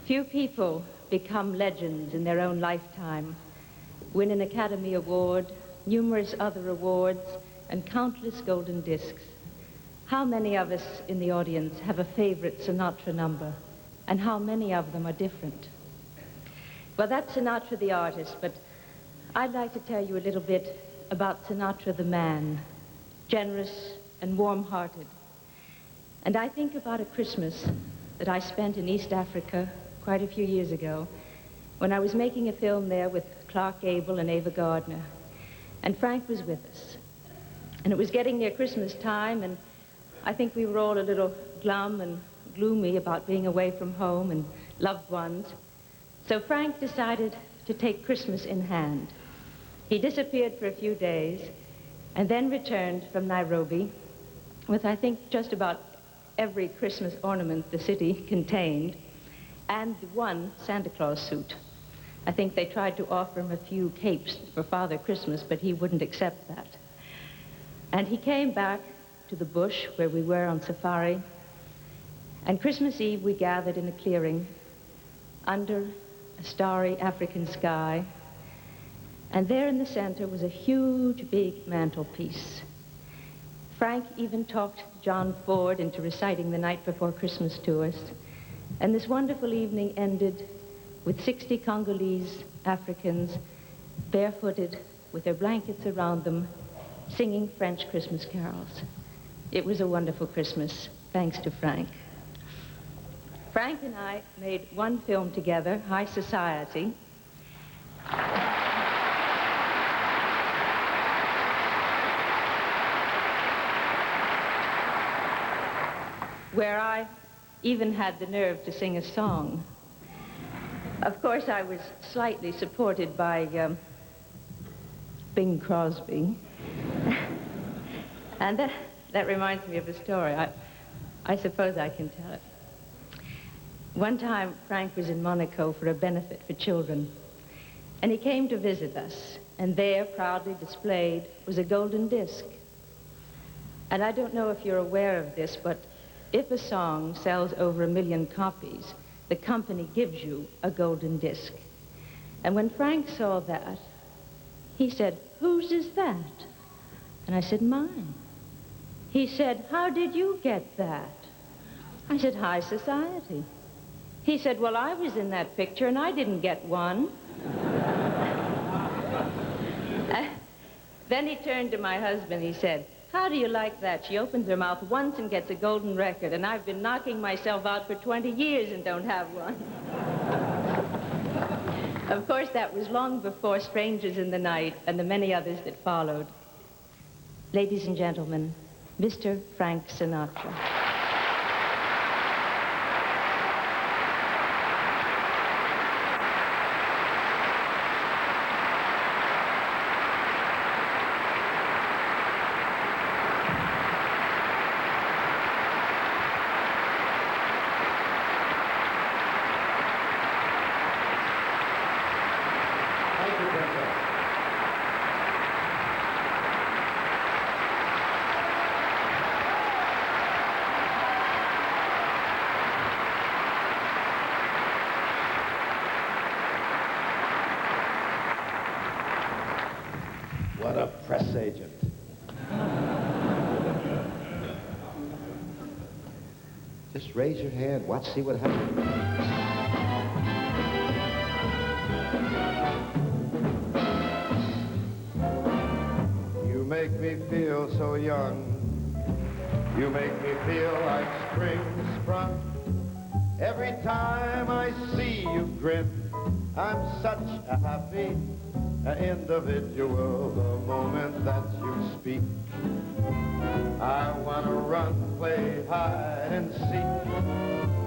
Few people become legends in their own lifetime, win an Academy Award, numerous other awards, and countless golden discs. How many of us in the audience have a favorite Sinatra number, and how many of them are different? Well, that's Sinatra the artist, but I'd like to tell you a little bit about Sinatra the man, generous and warm-hearted. And I think about a Christmas that I spent in East Africa quite a few years ago when I was making a film there with Clark Gable and Ava Gardner. And Frank was with us. And it was getting near Christmas time, and I think we were all a little glum and gloomy about being away from home and loved ones. So Frank decided to take Christmas in hand. He disappeared for a few days and then returned from Nairobi with, I think, just about every Christmas ornament the city contained and one Santa Claus suit. I think they tried to offer him a few capes for Father Christmas, but he wouldn't accept that. And he came back to the bush where we were on safari, and Christmas Eve we gathered in a clearing under a starry African sky, and there in the center was a huge, big mantelpiece. Frank even talked John Ford into reciting The Night Before Christmas to us, and this wonderful evening ended with 60 Congolese Africans, barefooted, with their blankets around them, singing French Christmas carols. It was a wonderful Christmas, thanks to Frank. Frank and I made one film together, High Society. Where I even had the nerve to sing a song. Of course, I was slightly supported by Bing Crosby. And that reminds me of a story. I suppose I can tell it. One time, Frank was in Monaco for a benefit for children, and he came to visit us, and there, proudly displayed, was a golden disc. And I don't know if you're aware of this, but if a song sells over 1 million copies, the company gives you a golden disc. And when Frank saw that, he said, "Whose is that?" And I said, "Mine." He said, "How did you get that?" I said, "High Society." He said, "Well, I was in that picture and I didn't get one." Then he turned to my husband, he said, "How do you like that? She opens her mouth once and gets a golden record, and I've been knocking myself out for 20 years and don't have one." Of course, that was long before Strangers in the Night and the many others that followed. Ladies and gentlemen, Mr. Frank Sinatra. What a press agent. Just raise your hand. Watch, see what happens. You make me feel so young. You make me feel like spring sprung. Every time I see you grin, I'm such a happy individual the moment that you speak. I want to run, play hide and seek.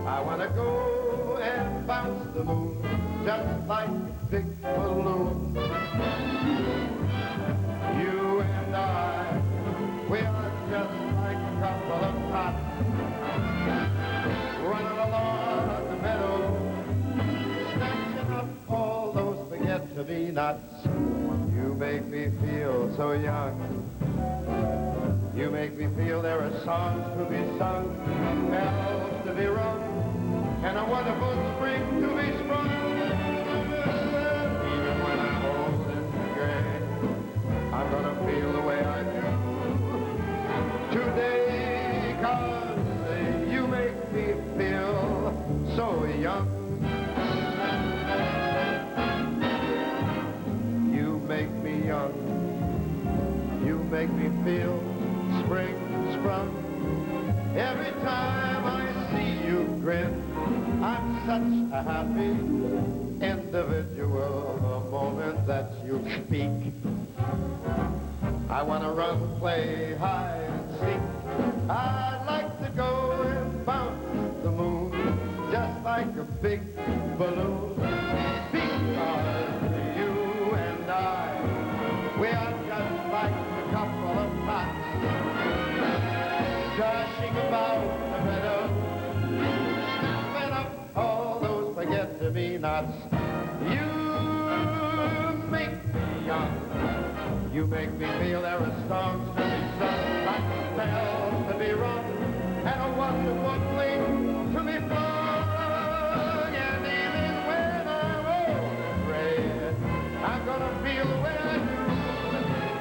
I want to go and bounce the moon just like a big balloon. You and I, we are just like a couple of tots running along the meadow, snatching up all those forget-to-be-nots. You make me feel so young. You make me feel there are songs to be sung, bells to be rung, and a wonderful spring to be sprung. Even when I'm old and gray, I'm gonna feel the way I do today, 'cause you make me feel so young. You make me young. You make me feel spring sprung. Every time I see you grin, I'm such a happy individual. The moment that you speak, I want to run, play hide and seek. I'd like to go and bounce the moon just like a big balloon, because you and I, we are just like a couple of tots dashing about the meadow, snapping up all those forget-me-nots. You make me young. You make me feel there are songs to be sung, like bells to be rung, and a wonderful fling to be flung. And even when I'm old and gray, I'm gonna feel the way I do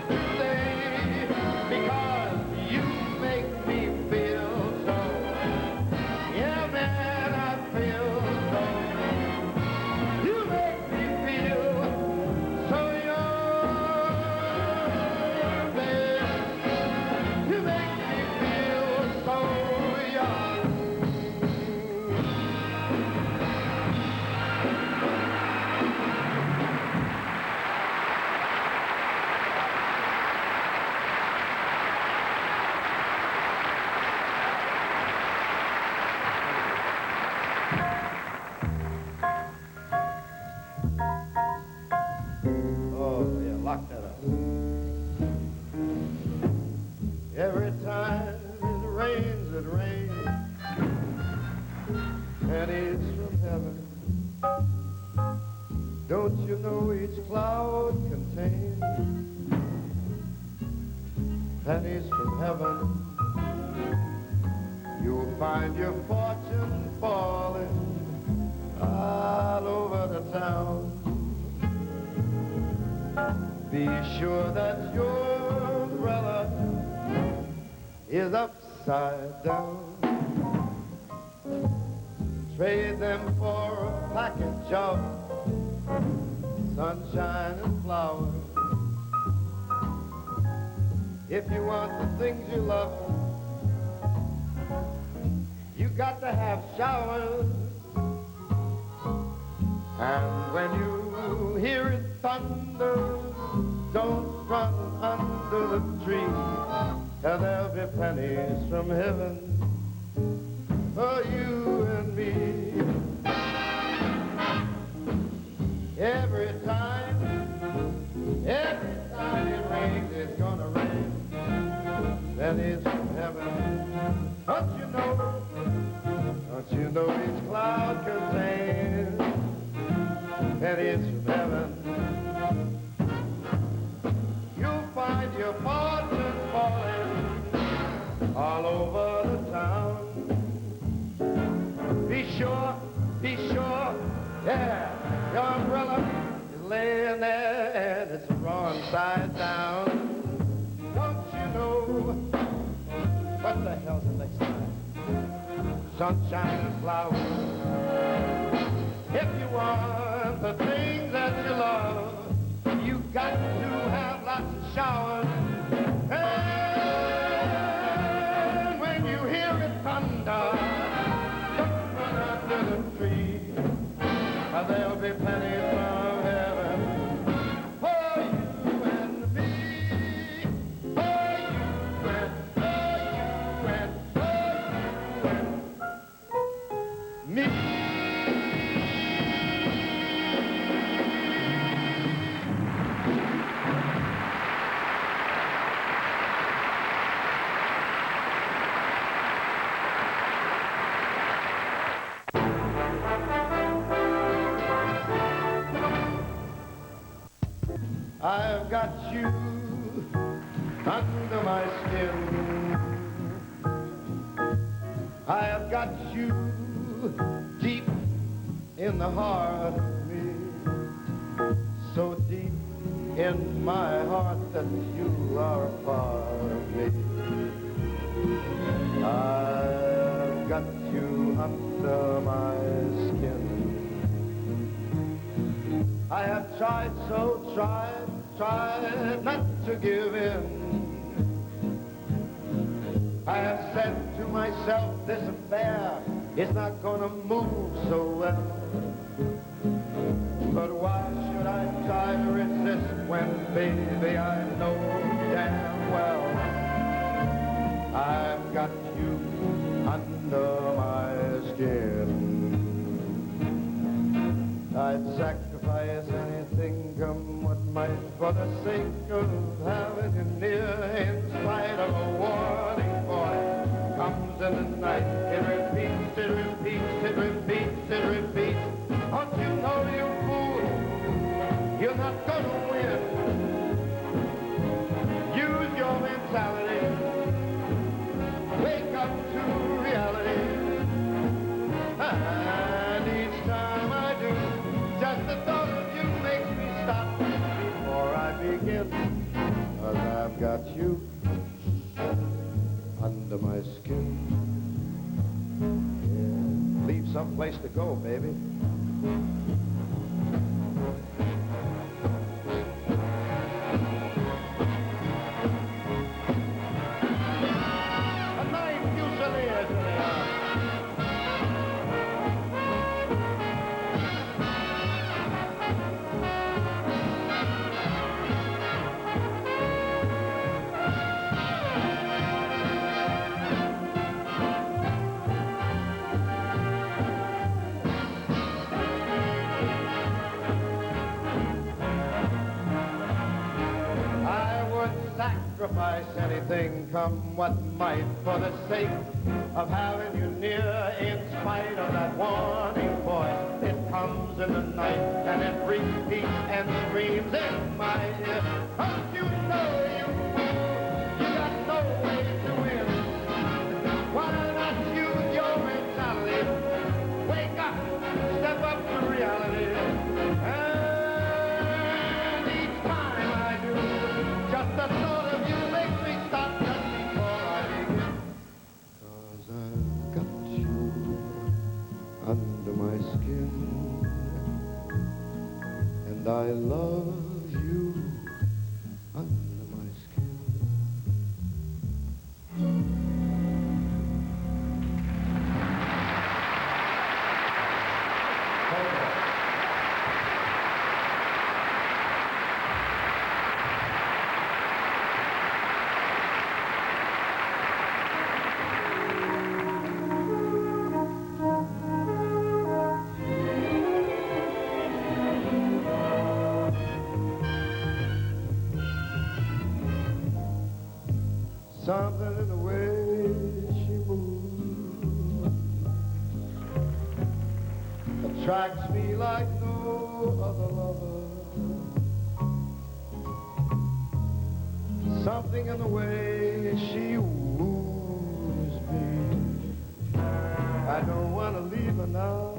today, because you make me feel so. Yeah, man, I feel so. You make me feel so young, babe. You make me feel so young. Oh, yeah, lock that up. Every time it rains, pennies from heaven. Don't you know each cloud contains pennies from heaven? You'll find your fortune falling all over the town. Be sure that your umbrella is upside down. Trade them for a package of sunshine and flowers. If you want the things you love, you got to have showers. And when you hear it thunder, don't run under the tree. There'll be pennies from heaven for you and me. Every time it rains, it's gonna rain. Pennies from heaven. Don't you know each cloud contains pennies from heaven? You'll find your fortune falling all over the town. Be sure, yeah, your umbrella is laying there and it's wrong side down. Don't you know what the hell's the next time? Sunshine and flowers. If you want the things that you love, you got to have lots of showers. And when you hear it thunder, don't run under the tree. There'll be plenty from heaven for you and me. For you and me. I've got you under my skin. I have got you deep in the heart of me, so deep in my heart that you are a part of me. I've got you under my skin. I have tried not to give in. I have said to myself, this affair is not gonna move so well. But why should I try to resist when, baby, I know damn well I've got you under my skin. I'd sacrifice anything, come what might, for the sake of having you near. In spite of a warning voice comes in the night, it repeats, it repeats, it repeats, it repeats. Don't you know, you fool, you're not gonna win. Use your mentality, wake up to reality. And each time I do, just the thought of you makes me stop before I begin. 'Cause I've got you under my skin. Yeah. Leave someplace to go, baby. A knife fusilier to the arm. Sacrifice anything, come what might, for the sake of having you near. In spite of that warning voice, it comes in the night and it repeats and screams in my ear. Don't you know, you fool, you got no way to win. Why not use your mentality? Wake up, step up to reality. And each time I do, just the thought of you makes me stop just before I begin. 'Cause I've got you under my skin, and I love you under my skin. Something in the way she moves attracts me like no other lover. Something in the way she woos me. I don't want to leave her now.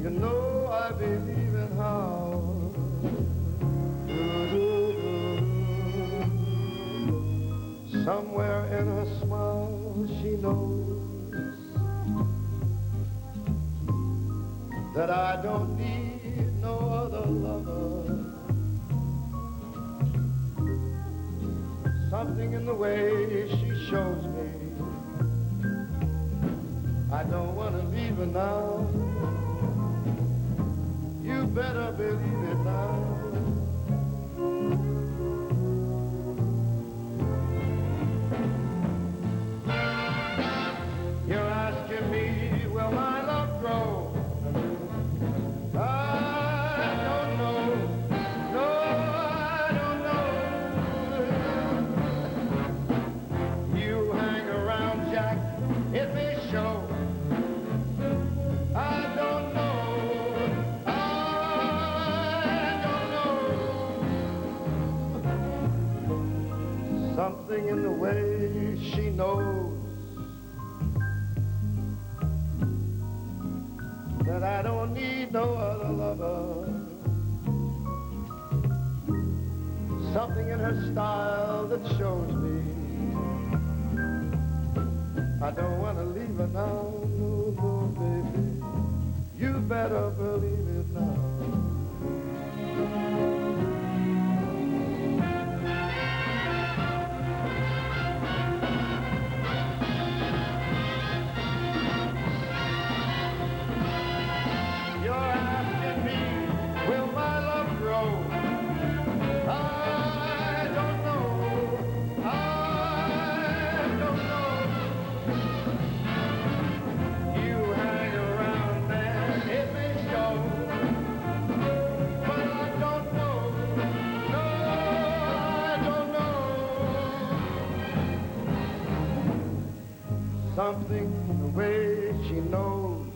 You know I believe in how. Somewhere in her smile she knows that I don't need no other lover. Something in the way she shows me I don't want to leave her now. You better believe it now. Something in the way she knows that I don't need no other lover. Something in her style that shows me I don't want to leave her now, no, no, baby. You better believe it now. You're asking me, will my love grow? I don't know. I don't know. You hang around and it may show, but I don't know. No, I don't know. Something in the way she knows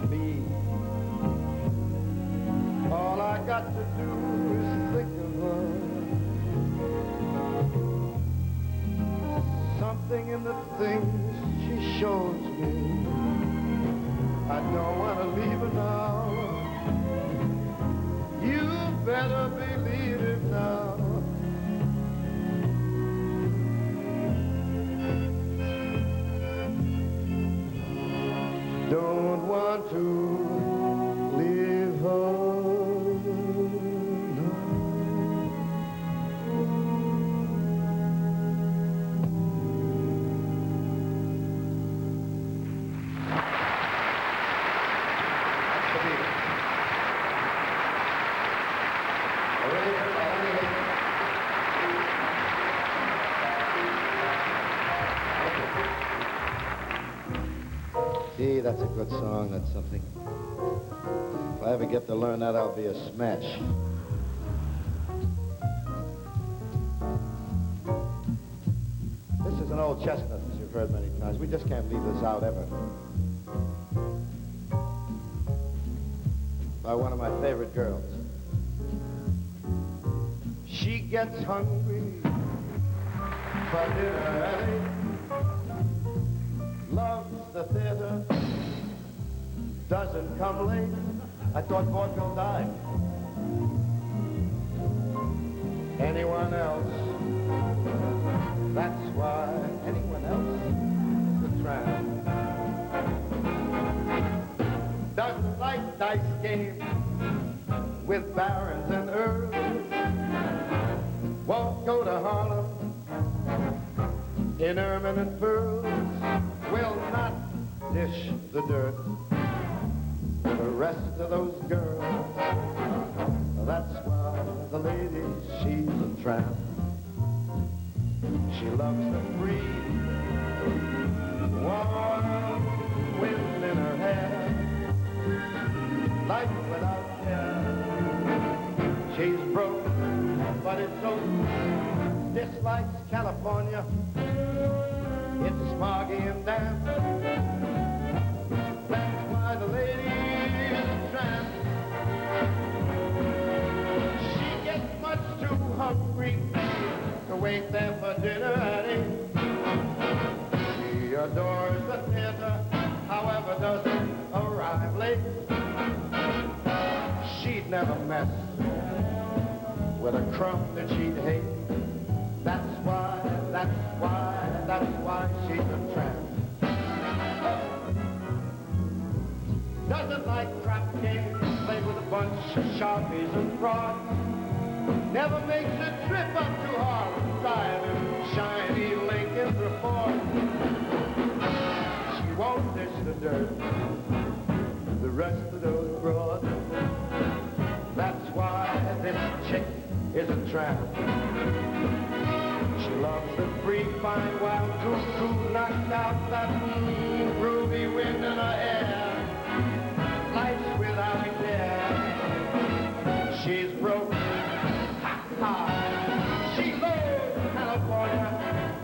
me. All I got to do is think of her. Something in the things she shows me. I don't want to leave her now. You better believe it now. Don't want to leave her now. Gee, that's a good song. That's something. If I ever get to learn that, I'll be a smash. This is an old chestnut that you've heard many times. We just can't leave this out ever. By one of my favorite girls. She gets hungry for dinner early. Loves the theater, doesn't come late. I thought vaudeville died. Anyone else? That's why anyone else is a tramp. Doesn't like dice games with barons and earls. Won't go to Harlem in ermine and pearls. Will not dish the dirt for the rest of those girls. That's why the lady, she's a tramp. She loves the free, warm wind in her hair, life without care. She's broke, but it's so dislikes California. It's smoggy and damp. That's why the lady's a tramp. She gets much too hungry to wait there for dinner at 8. She adores the theater, however doesn't arrive late. She'd never mess with a crumb that she'd hate. That's why she's a tramp. Doesn't like crap games played with a bunch of sharpies and frauds. Never makes a trip up to Harlem driving shiny Lincolns or Fords. She won't dish the dirt the rest of those broads. That's why this chick is a tramp. She loves the free, fine, wild, cuckoo, knocked out that groovy wind in her hair. Life's without a care. She's broke. Ha! She loves California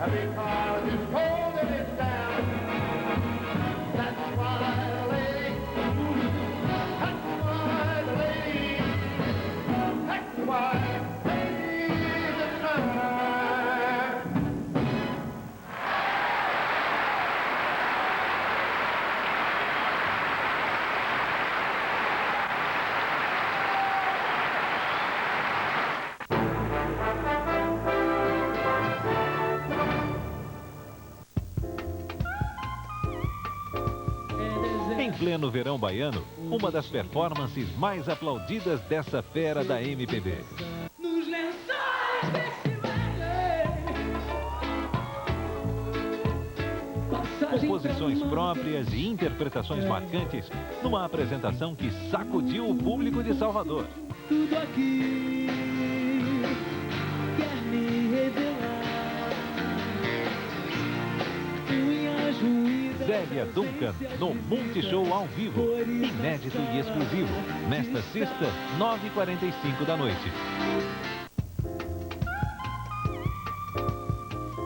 because it's cold and it's damp. That's why the lady. That's why the lady. That's why. pleno verão baiano, uma das performances mais aplaudidas dessa fera da MPB. Nos lençóis desse Composições próprias e interpretações marcantes numa apresentação que sacudiu o público de Salvador. tudo aqui quer me revelar. Unhas ruídas, Zélia Duncan no Multishow ao vivo, inédito e exclusivo, nesta sexta, 9h45 da noite.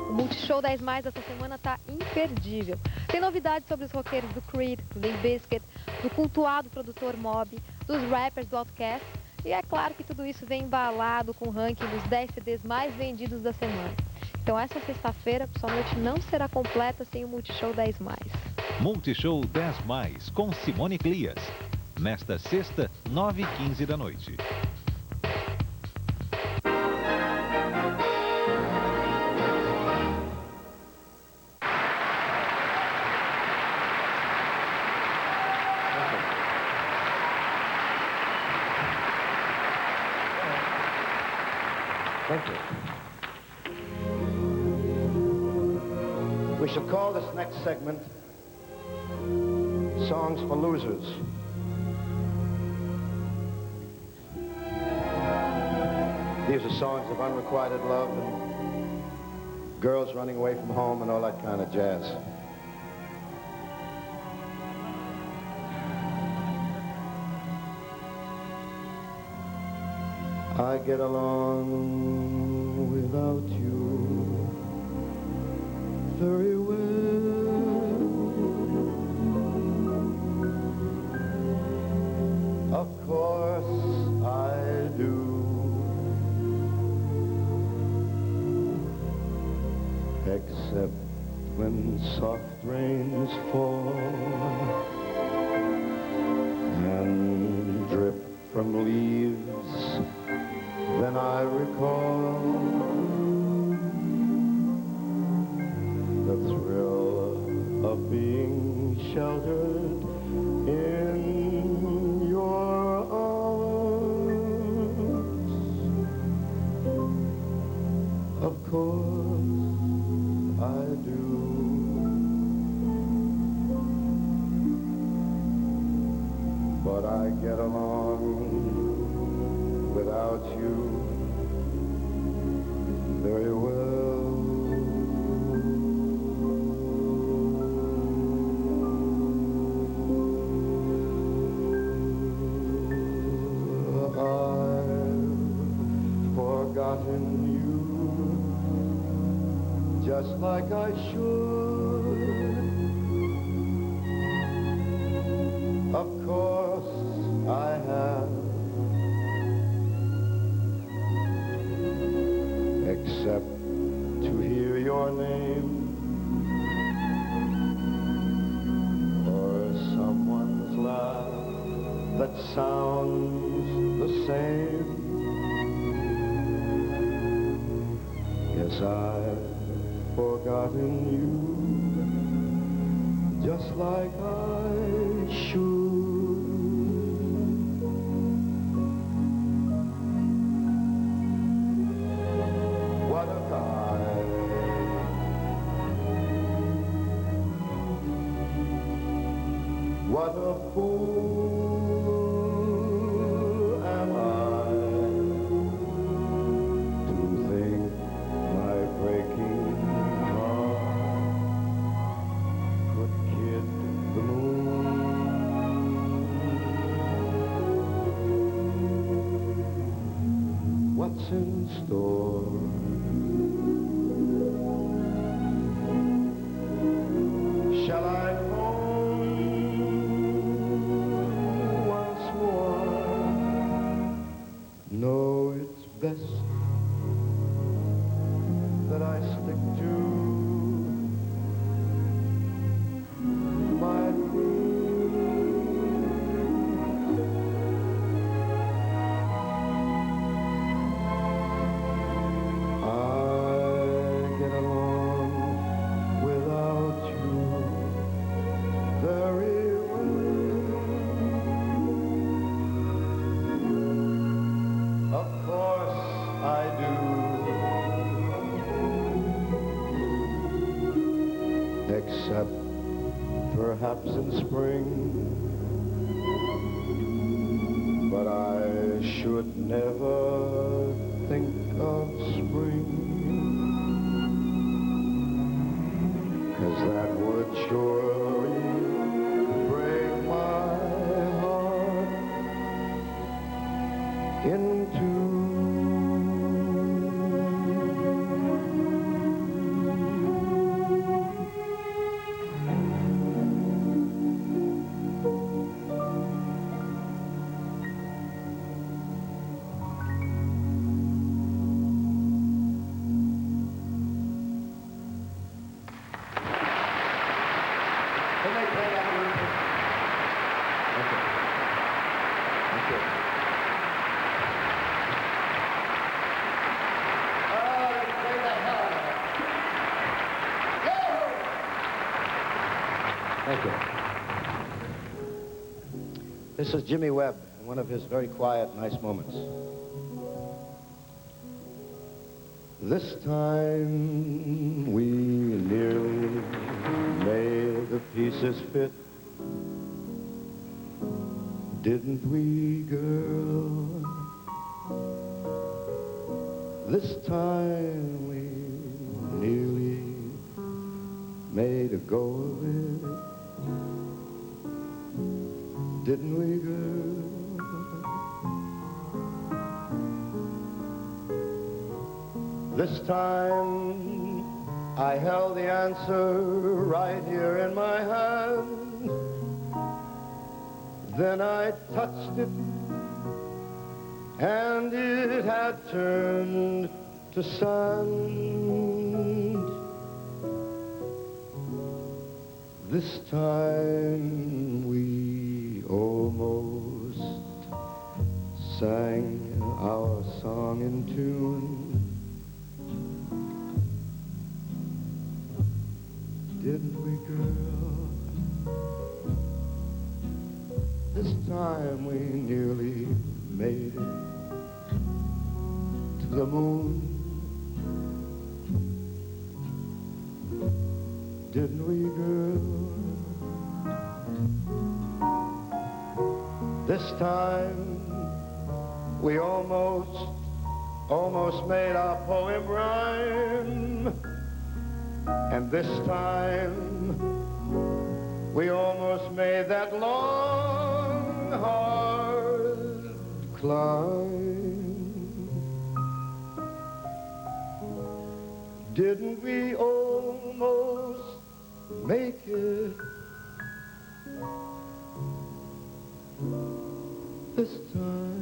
O Multishow 10 Mais essa semana tá imperdível. Tem novidades sobre os roqueiros do Creed, do Limp Bizkit, do cultuado produtor Mob, dos rappers do Outkast. E é claro que tudo isso vem embalado com o ranking dos 10 CDs mais vendidos da semana. Então essa sexta-feira, sua noite não será completa sem o Multishow 10 Mais. Multishow 10 Mais com Simone Clias, nesta sexta, 9h15 da noite. Thank you. We shall call this next segment Songs for Losers. These are songs of unrequited love and girls running away from home and all that kind of jazz. I get along without you very well. Of course I do. Except when soft rains fall and drip from leaves. Then I recall the thrill of being sheltered in your arms. Of course I do. But I get along without you very well. I've forgotten you just like I should. Of course I have. Except to hear your name or someone's laugh that sounds the same. Yes, I've forgotten you just like I should. What a fool am I to think my breaking heart could kid the moon. What's in store? Shall I no, it's best that I stick to my I except perhaps in spring. But I should never think of spring, 'cause that would surely break my heart in two. Can they play that music? Okay. Okay. Oh, they play the hell out of it. Yo! Thank you. This is Jimmy Webb, in one of his very quiet, nice moments. This time we nearly made the pieces fit, didn't we, girl? This time we nearly made a go of it, didn't we, girl? This time I held the answer right here in my hand. Then I touched it, and it had turned to sand. This time we almost sang our song in tune. Didn't we, girl? This time we nearly made it to the moon. Didn't we, girl? This time we almost made our poem rhyme. And this time, we almost made that long, hard climb. Didn't we almost make it this time?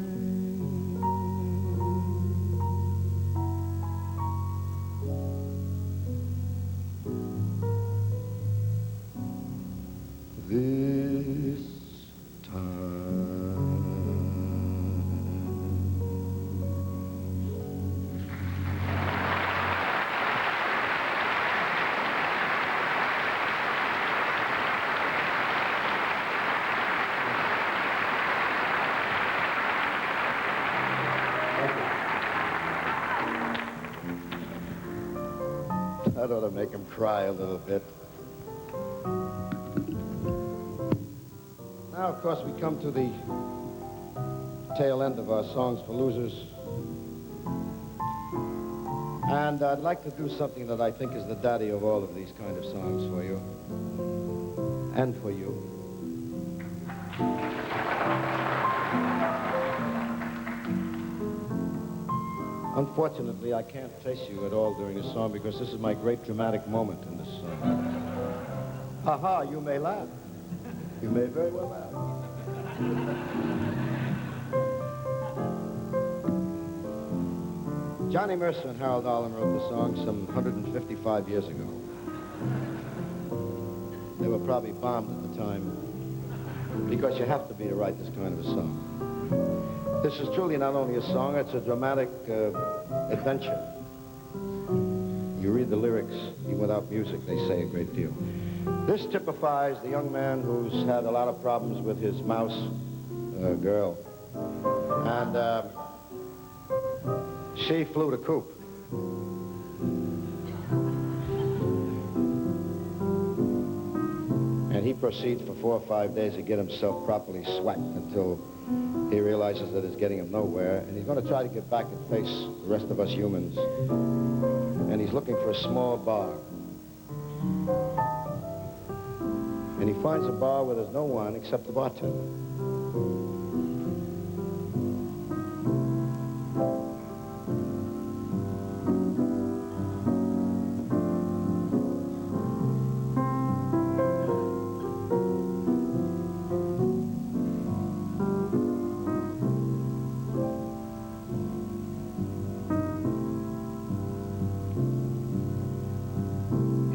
This time. That ought to make him cry a little bit. Now, of course, we come to the tail end of our Songs for Losers. And I'd like to do something that I think is the daddy of all of these kind of songs for you. And for you. Unfortunately, I can't face you at all during this song because this is my great dramatic moment in this song. Ha-ha, you may laugh. You may very well laugh. Johnny Mercer and Harold Arlen wrote the song some 155 years ago. They were probably bombed at the time because you have to be to write this kind of a song. This is truly not only a song, it's a dramatic adventure. You read the lyrics, even without music, they say a great deal. This typifies the young man who's had a lot of problems with his mouse girl. And she flew the coop. he proceeds for 4 or 5 days to get himself properly swacked until he realizes that it's getting him nowhere, and he's going to try to get back and face the rest of us humans. And he's looking for a small bar. And he finds a bar where there's no one except the bartender.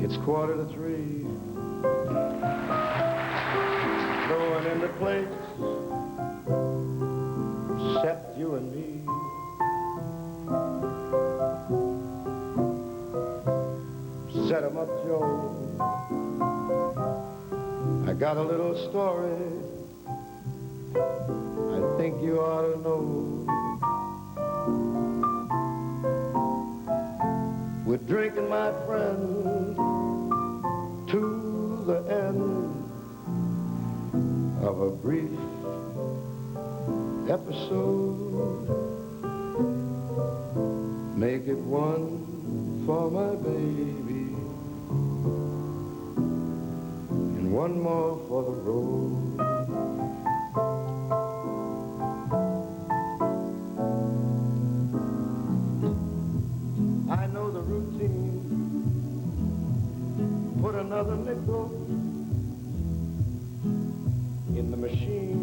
It's 2:45. No one in the place except you and me. Set 'em up, Joe. I got a little story I think you ought to know. We're drinking, my friend, to the end of a brief episode. Make it one for my baby and one more for the road. I know the routine. Put another nickel in the machine.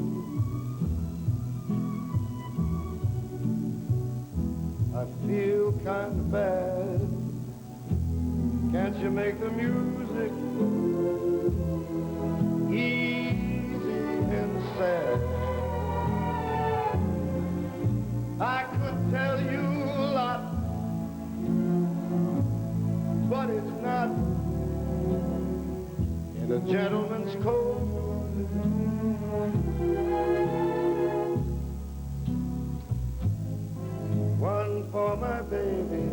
I feel kind of bad. Can't you make the music easy and sad? I could tell you a lot, but it's not in a gentleman's code. One for my baby,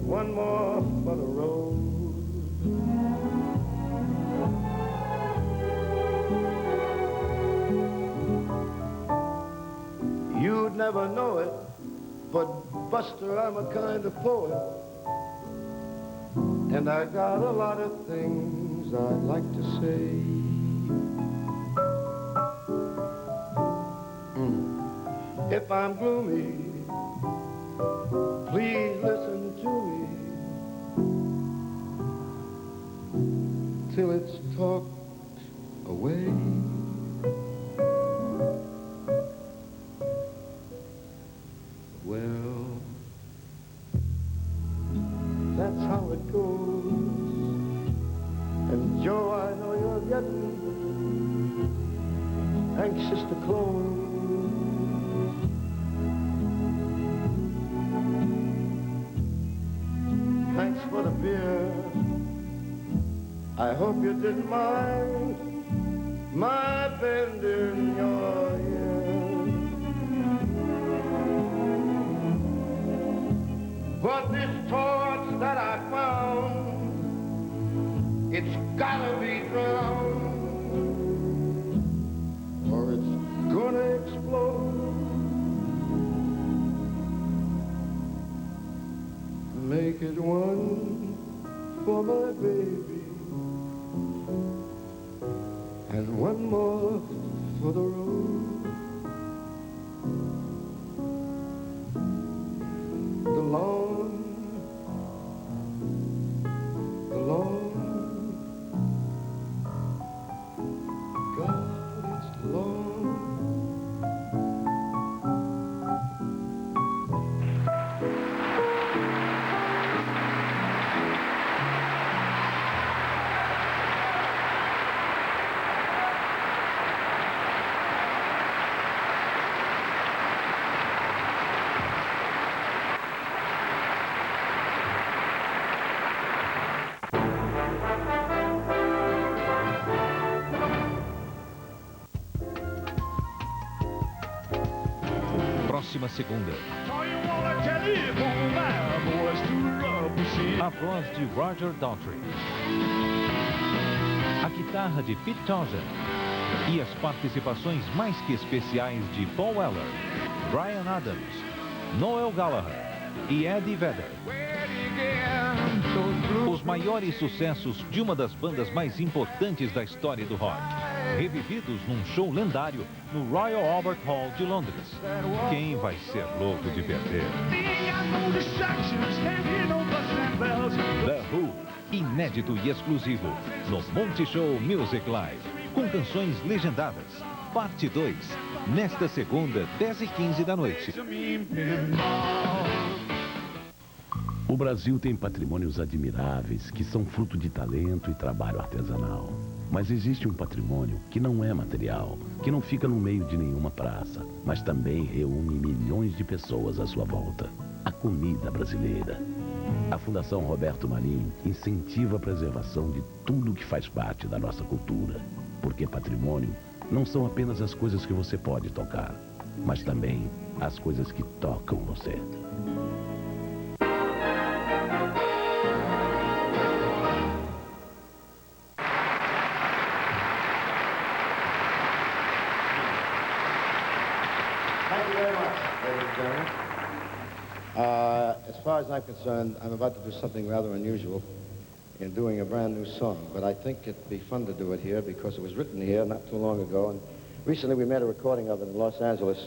one more for the road. You'd never know it, but Buster, I'm a kind of poet, and I got a lot of things I'd like to say. If I'm gloomy, please listen to me till it's talked away. Well, that's how it goes. And Joe, I know you're getting anxious to close. Thanks for the beer. I hope you didn't mind my bending your ear. But this torch that I found, it's gotta be drowned, or it's gonna explode. Make it one for my baby and one more for the road. The long, God, it's long. Próxima segunda. A voz de Roger Daltrey. guitarra de Pete Townshend e as participações mais que especiais de Paul Weller, Bryan Adams, Noel Gallagher e Eddie Vedder. Os maiores sucessos de uma das bandas mais importantes da história do rock, revividos num show lendário no Royal Albert Hall de Londres. Quem vai ser louco de perder? The Who, inédito e exclusivo, no Multishow Music Live, com canções legendadas. Parte 2, nesta segunda, 10h15 da noite. O Brasil tem patrimônios admiráveis que são fruto de talento e trabalho artesanal. Mas existe um patrimônio que não é material, que não fica no meio de nenhuma praça, mas também reúne milhões de pessoas à sua volta. A comida brasileira. A Fundação Roberto Marinho incentiva a preservação de tudo que faz parte da nossa cultura. Porque patrimônio não são apenas as coisas que você pode tocar, mas também as coisas que tocam você. Thank you very much, ladies and gentlemen. As far as I'm concerned, I'm about to do something rather unusual in doing a brand new song, but I think it'd be fun to do it here because it was written here not too long ago, and recently we made a recording of it in Los Angeles.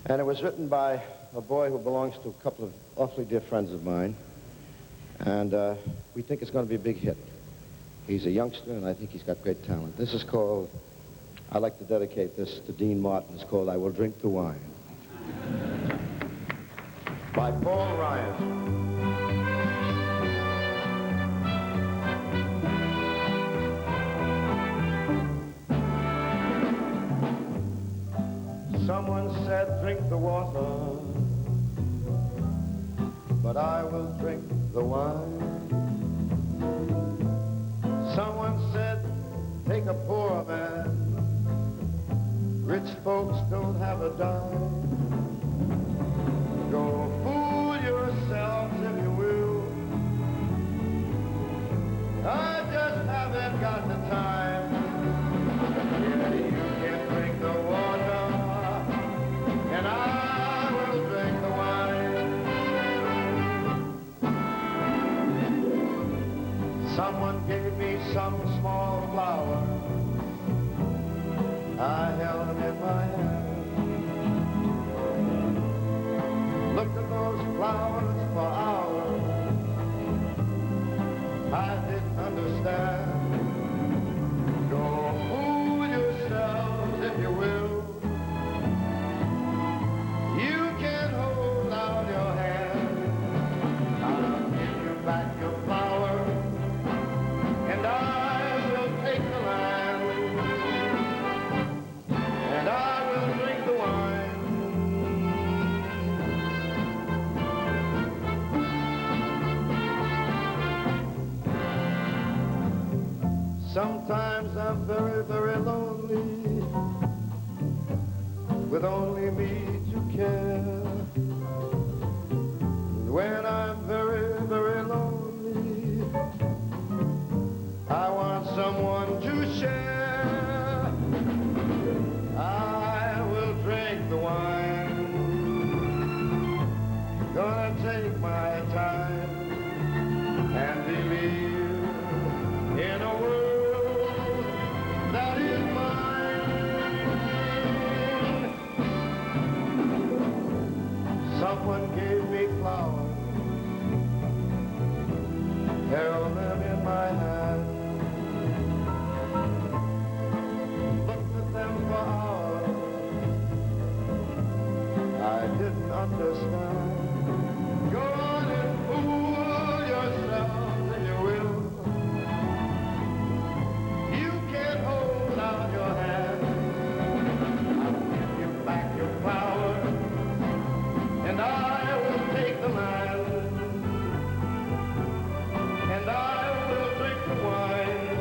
And it was written by a boy who belongs to a couple of awfully dear friends of mine, and we think it's going to be a big hit. He's a youngster, and I think he's got great talent. This is called, I'd like to dedicate this to Dean Martin. It's called I Will Drink the Wine. By Paul Ryan. Someone said, drink the water, but I will drink the wine. Someone said, take a poor man, rich folks don't have a dime. Go fool yourselves if you will, I just haven't got the time. Yeah, you can drink the water, and I will drink the wine. Someone gave me some small flower, I held them in my hand. Looked at those flowers for hours, I didn't understand. Go fool yourselves if you will, you can hold out your hand. I'll give you back your flower, and I will take the land, and I will drink the wine. Sometimes I'm very, very lonely, with only me to care. And when I'm very, very lonely, I want someone to share. I will drink the wine, gonna take my time and believe in a world that is mine. Someone gave me flowers, held them in my hand, looked at them for hours, I didn't understand. Go on and fool yourself if you will, you can hold out your hand. I'll give you back your flower, and I will take the land, and I will drink the wine,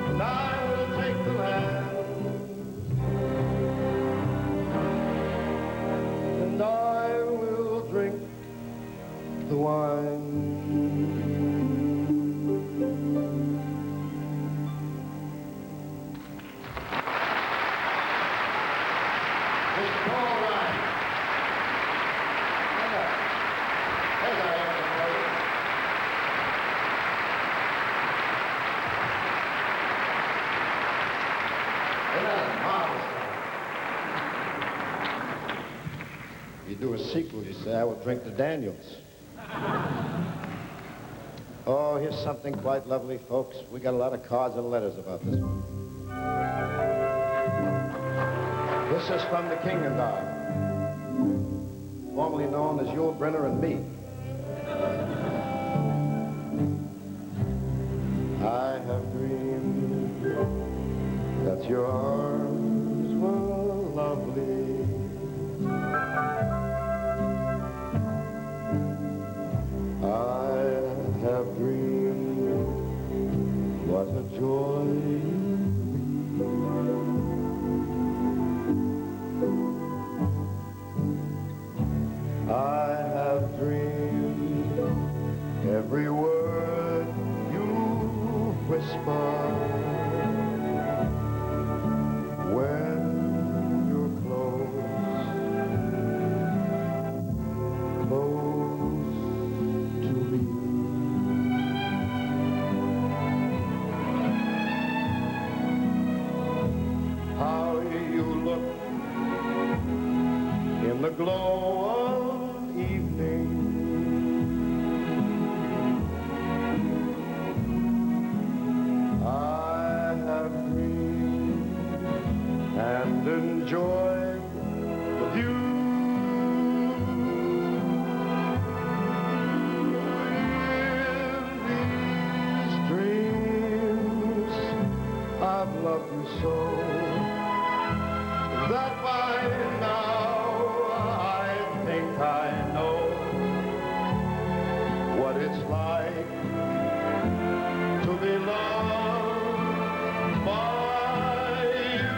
and I will take the land, and I will drink the wine. do a sequel, you say, I will drink the Daniels. Oh, here's something quite lovely, folks. We got a lot of cards and letters about this one. This is from the King and I, formerly known as Yul Brynner and me. I have dreamed that your arms were lovely. I have dreamed what a joy you'd be. I have dreamed every word you whisper when you're close to me. How you look in the glow of evening. I have dreamed and enjoyed the view. In these dreams, I've loved you so that by now I think I know what it's like to be loved by you.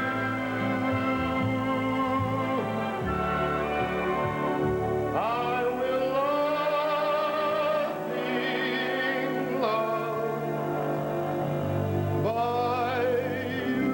I will love being loved by you.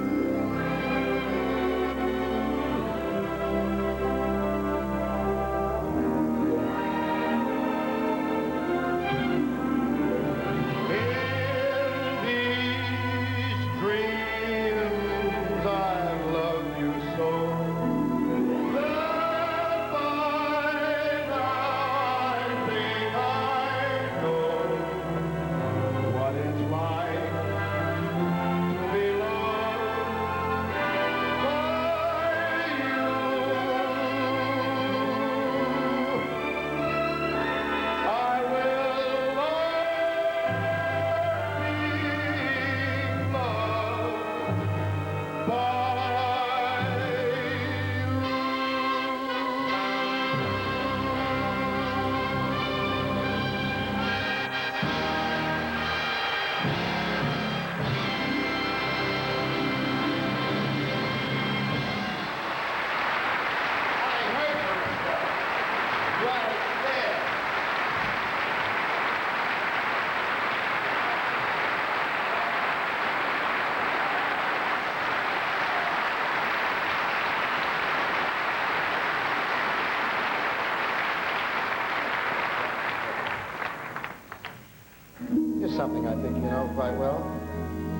Here's something I think you know quite well.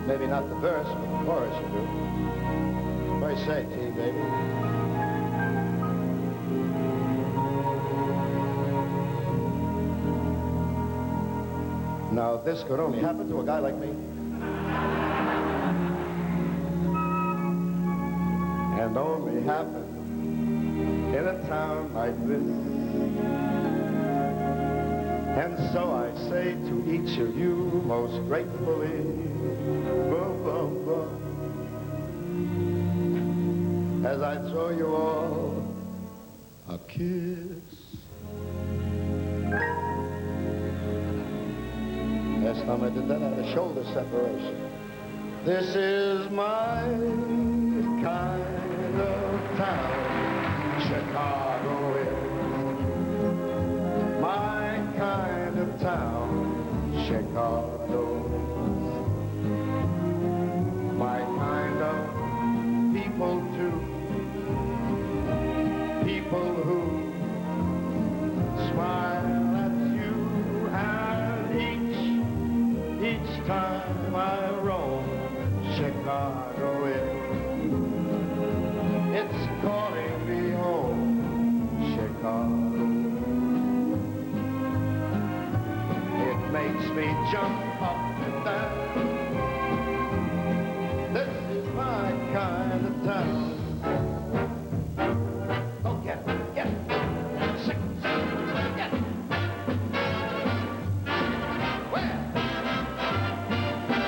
Maybe not the verse, but the chorus you do. What do you say, T, baby? Now, this could only happen to a guy like me. And only happen in a town like this. And so I say to each of you most gratefully, boom, boom, boom, as I throw you all a kiss. Last time I did that, I had a shoulder separation. This is my kind of town, Chicago is. My kind of town, Chicago. My kind of people too. People who smile at you, and each time I roam Chicago it's calling me home. makes me jump up and down. This is my kind of town. Oh, get it, get it. Get it. Well,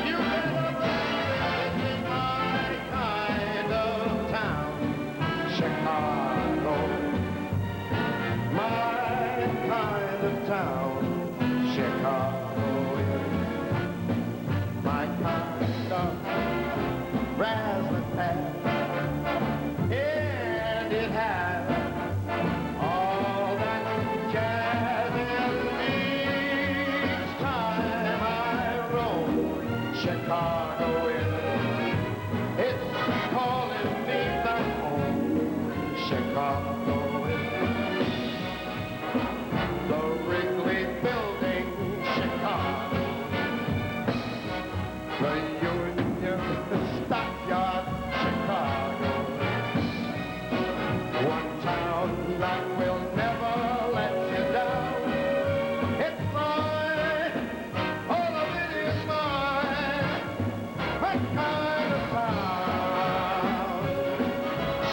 you better believe this is my kind of town. Chicago. My kind of town. Chicago is my kind of razzmatazz. And it has all that jazz in each time I roam. Chicago is, it's calling me back home. Chicago is the Wrigley Building, Chicago. The Union Stockyard, Chicago. One town that will never let you down. It's mine, all of it is mine. What kind of town?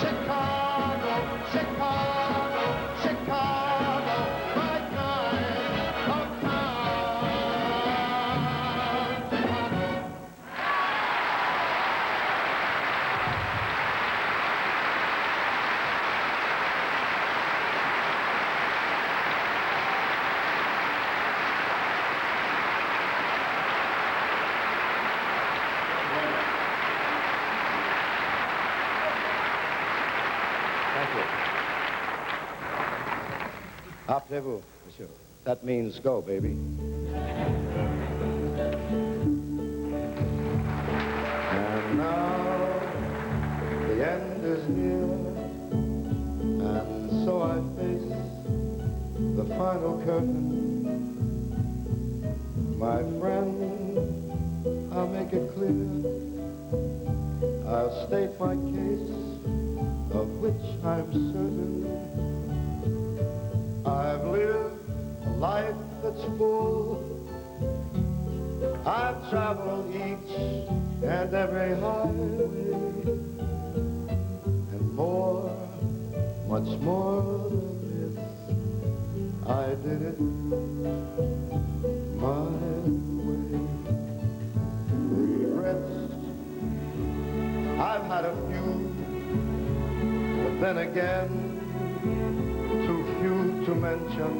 Chicago, Chicago, Chicago. My kind of town. Chicago. Thank you. Appelez-vous, monsieur. That means go, baby. And now the end is near, and so I face the final curtain. My friend, I'll make it clear. I'll state my case, of which I'm certain. I've lived a life that's full. I've traveled each and every highway, and more, much more than this. I did it my way. Regrets, I've had a few, but then again, too few to mention.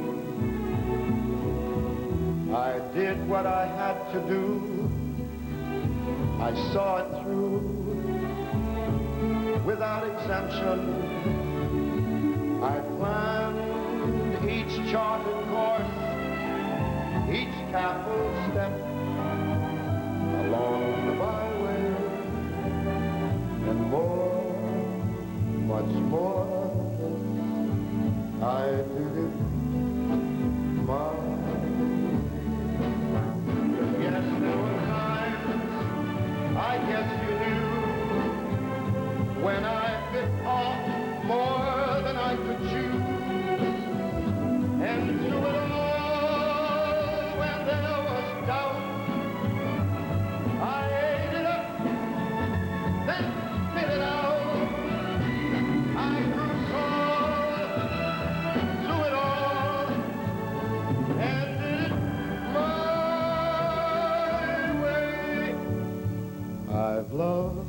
I did what I had to do. I saw it through without exemption. I planned each charted course, each careful step along the byway, and more, much more. I did it my way. Yes, there were times, I guess you knew, when I bit off more than I could chew. And through it all, when there was doubt, I ate it up, then spit it out. I grew tall through it all, and did it my way. I've loved,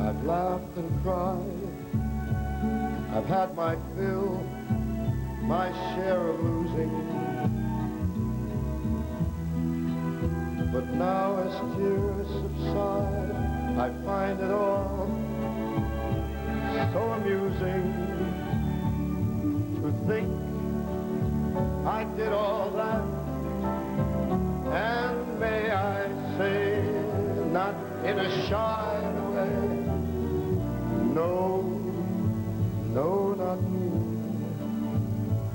I've laughed and cried, I've had my fill, my share of losing. But now as tears subside, I find it all so amusing to think I did all that, and may I say, not in a shy way, no, no, not me.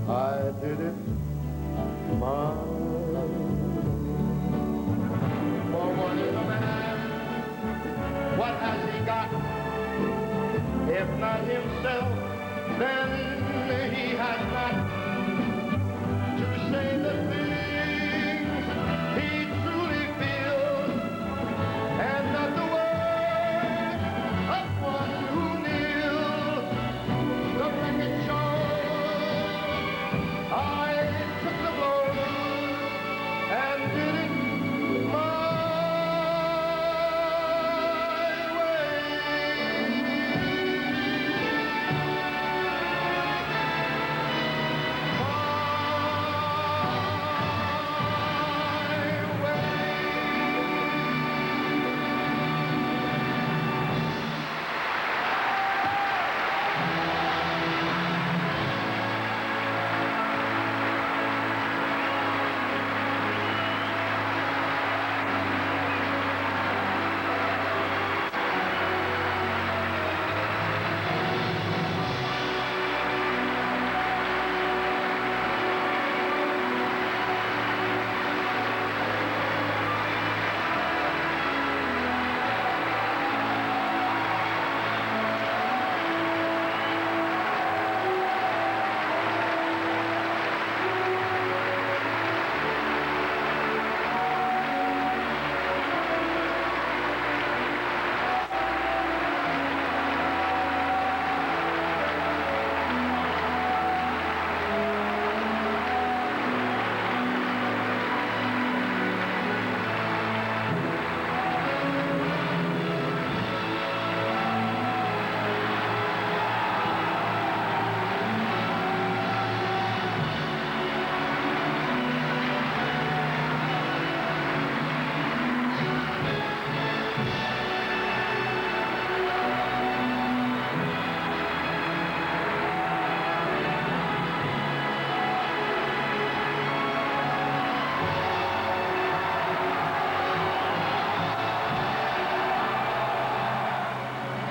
I did it